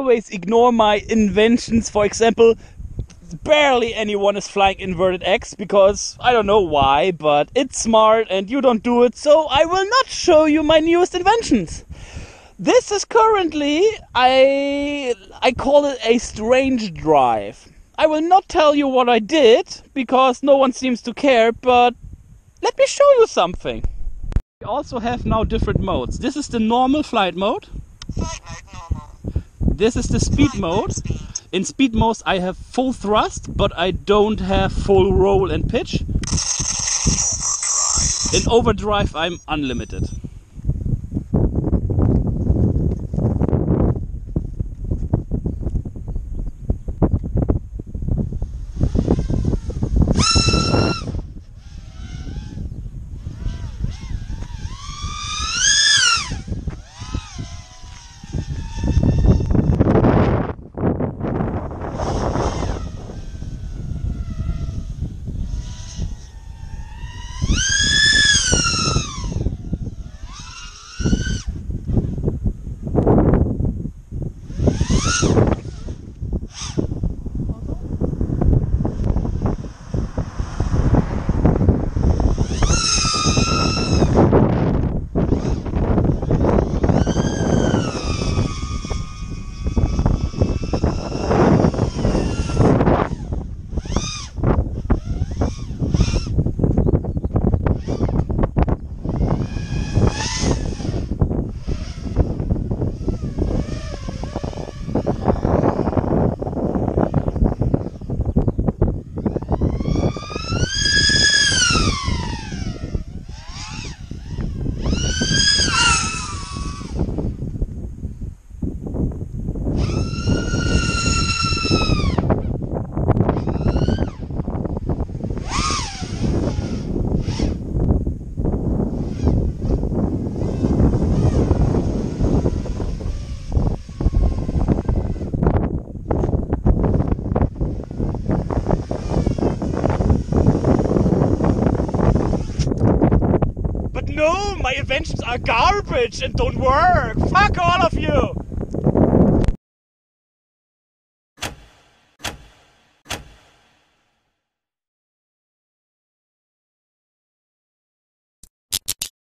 always ignore my inventions. For example, barely anyone is flying inverted X because I don't know why, but it's smart and you don't do it, so I will not show you my newest inventions. This is currently, I call it a StrangeDrive. I will not tell you what I did because no one seems to care, but let me show you something. We also have now different modes. This is the normal flight mode. Flight mode normal. This is the speed mode. In speed mode I have full thrust, but I don't have full roll and pitch. In overdrive I'm unlimited. No, my inventions are garbage and don't work. Fuck off!